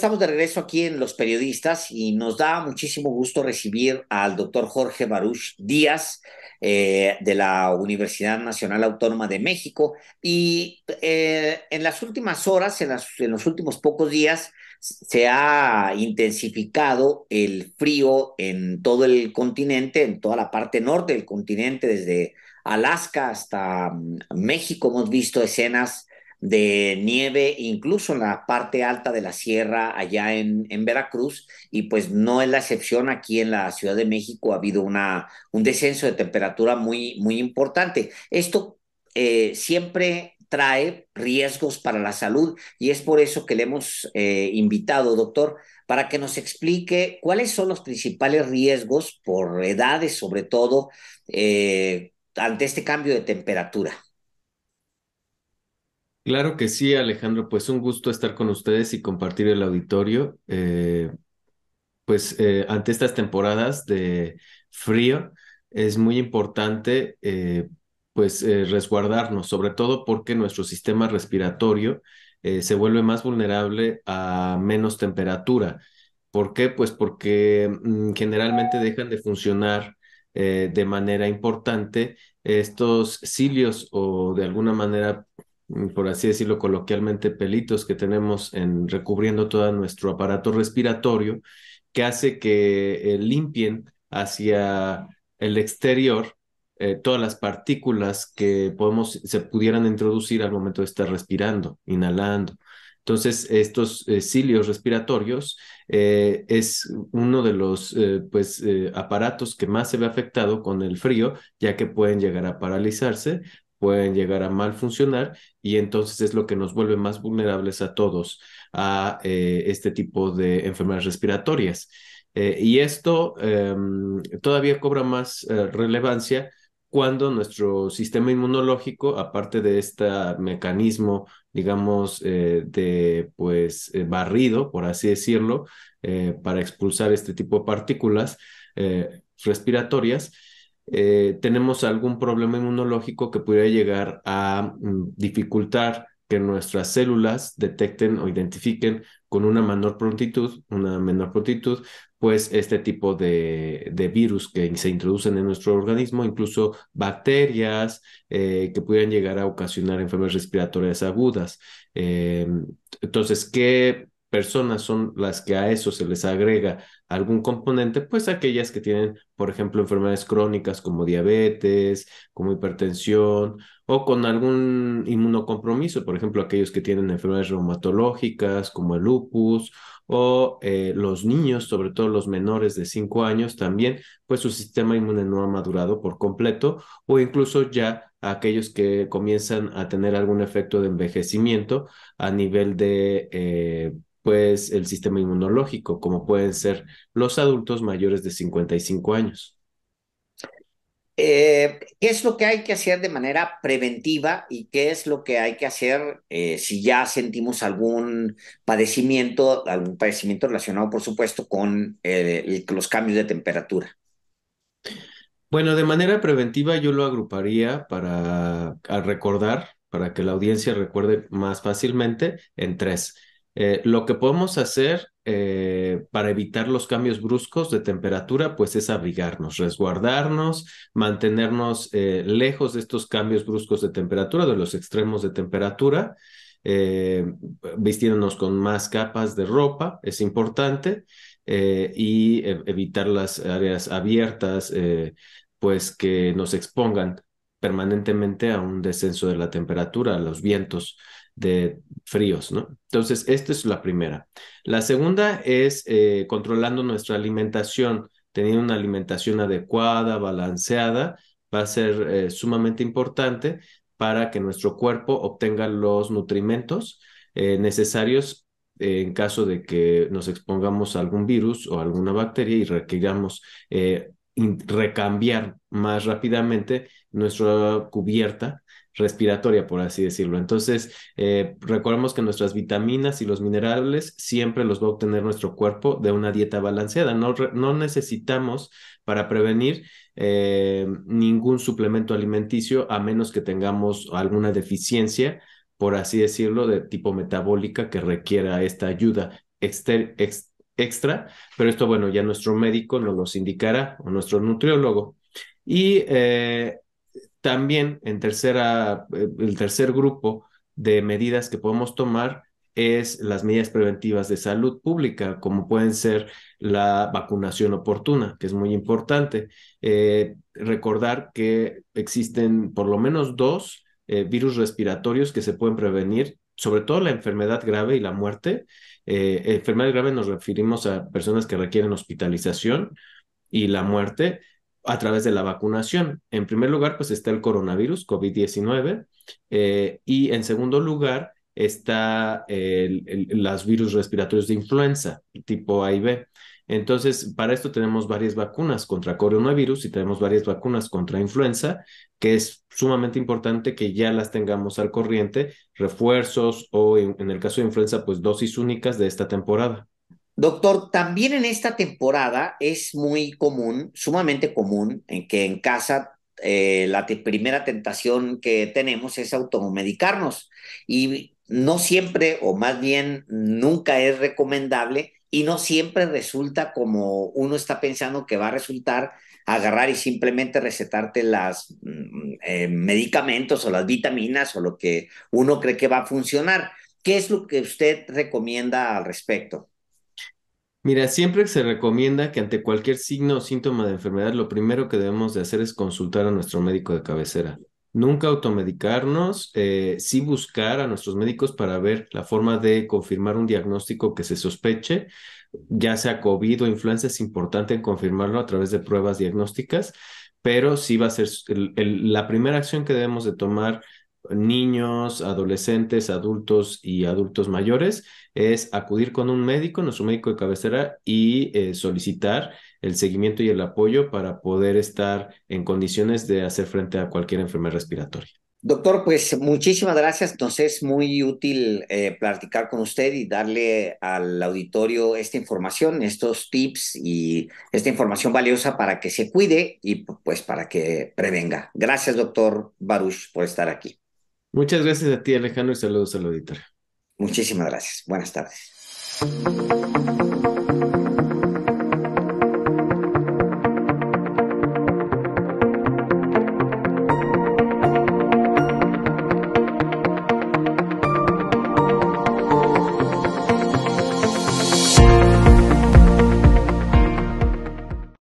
estamos de regreso aquí en Los Periodistas y nos da muchísimo gusto recibir al doctor Jorge Baruch Díaz de la Universidad Nacional Autónoma de México. Y en las últimas horas, en los últimos pocos días, se ha intensificado el frío en todo el continente, en toda la parte norte del continente, desde Alaska hasta México. Hemos visto escenas de nieve, incluso en la parte alta de la sierra allá en Veracruz, y pues no es la excepción aquí en la Ciudad de México, ha habido un descenso de temperatura muy importante. Esto siempre trae riesgos para la salud y es por eso que le hemos invitado, doctor, para que nos explique cuáles son los principales riesgos por edades, sobre todo, ante este cambio de temperatura. Claro que sí, Alejandro, pues un gusto estar con ustedes y compartir el auditorio. Ante estas temporadas de frío es muy importante resguardarnos, sobre todo porque nuestro sistema respiratorio se vuelve más vulnerable a menos temperatura. ¿Por qué? Pues porque generalmente dejan de funcionar de manera importante estos cilios o de alguna manera, por así decirlo coloquialmente, pelitos que tenemos recubriendo todo nuestro aparato respiratorio, que hace que limpien hacia el exterior todas las partículas que se pudieran introducir al momento de estar respirando, inhalando. Entonces, estos cilios respiratorios es uno de los aparatos que más se ve afectado con el frío, ya que pueden llegar a paralizarse, pueden llegar a mal funcionar y entonces es lo que nos vuelve más vulnerables a todos a este tipo de enfermedades respiratorias. Y esto todavía cobra más relevancia cuando nuestro sistema inmunológico, aparte de este mecanismo, digamos, barrido, por así decirlo, para expulsar este tipo de partículas respiratorias, tenemos algún problema inmunológico que pudiera llegar a dificultar que nuestras células detecten o identifiquen con una menor prontitud, pues este tipo de virus que se introducen en nuestro organismo, incluso bacterias que pudieran llegar a ocasionar enfermedades respiratorias agudas. Eh, entonces, ¿qué personas son las que a eso se les agrega algún componente? Pues aquellas que tienen, por ejemplo, enfermedades crónicas como diabetes, como hipertensión o con algún inmunocompromiso, por ejemplo, aquellos que tienen enfermedades reumatológicas como el lupus o los niños, sobre todo los menores de 5 años también, pues su sistema inmune no ha madurado por completo o incluso ya aquellos que comienzan a tener algún efecto de envejecimiento a nivel de el sistema inmunológico, como pueden ser los adultos mayores de 55 años. ¿Qué es lo que hay que hacer de manera preventiva y qué es lo que hay que hacer si ya sentimos algún padecimiento relacionado, por supuesto, con los cambios de temperatura? Bueno, de manera preventiva yo lo agruparía a recordar, para que la audiencia recuerde más fácilmente, en tres. Lo que podemos hacer para evitar los cambios bruscos de temperatura, pues es abrigarnos, resguardarnos, mantenernos lejos de estos cambios bruscos de temperatura, de los extremos de temperatura, eh, vistiéndonos con más capas de ropa, es importante, evitar las áreas abiertas pues que nos expongan permanentemente a un descenso de la temperatura, a los vientos de fríos, ¿no? Entonces, esta es la primera. La segunda es controlando nuestra alimentación, teniendo una alimentación adecuada, balanceada, va a ser sumamente importante para que nuestro cuerpo obtenga los nutrimentos necesarios en caso de que nos expongamos a algún virus o alguna bacteria y requiramos recambiar más rápidamente nuestra cubierta respiratoria, por así decirlo. Entonces, recordemos que nuestras vitaminas y los minerales siempre los va a obtener nuestro cuerpo de una dieta balanceada. No necesitamos para prevenir ningún suplemento alimenticio a menos que tengamos alguna deficiencia, por así decirlo, de tipo metabólica que requiera esta ayuda extra, pero esto, bueno, ya nuestro médico nos los indicará o nuestro nutriólogo. Y también el tercer grupo de medidas que podemos tomar es las medidas preventivas de salud pública, como pueden ser la vacunación oportuna, que es muy importante. Recordar que existen por lo menos dos virus respiratorios que se pueden prevenir, sobre todo la enfermedad grave y la muerte. Enfermedad grave nos referimos a personas que requieren hospitalización y la muerte a través de la vacunación. En primer lugar, pues está el coronavirus, COVID-19, y en segundo lugar está los virus respiratorios de influenza, tipo A y B. Entonces, para esto tenemos varias vacunas contra coronavirus y tenemos varias vacunas contra influenza, que es sumamente importante que ya las tengamos al corriente, refuerzos o en el caso de influenza, pues dosis únicas de esta temporada. Doctor, también en esta temporada es muy común, sumamente común, en que en casa primera tentación que tenemos es automedicarnos y no siempre, o más bien nunca es recomendable y no siempre resulta como uno está pensando que va a resultar agarrar y simplemente recetarte las medicamentos o las vitaminas o lo que uno cree que va a funcionar. ¿Qué es lo que usted recomienda al respecto? Mira, siempre se recomienda que ante cualquier signo o síntoma de enfermedad, lo primero que debemos de hacer es consultar a nuestro médico de cabecera. Nunca automedicarnos, sí buscar a nuestros médicos para ver la forma de confirmar un diagnóstico que se sospeche, ya sea COVID o influenza, es importante confirmarlo a través de pruebas diagnósticas, pero sí va a ser la primera acción que debemos de tomar niños, adolescentes, adultos y adultos mayores es acudir con un médico, nuestro médico de cabecera, y solicitar el seguimiento y el apoyo para poder estar en condiciones de hacer frente a cualquier enfermedad respiratoria. Doctor, pues muchísimas gracias. Nos es muy útil platicar con usted y darle al auditorio esta información, estos tips y esta información valiosa para que se cuide y pues para que prevenga. Gracias, doctor Baruch, por estar aquí. Muchas gracias a ti, Alejandro, y saludos al auditorio. Muchísimas gracias. Buenas tardes.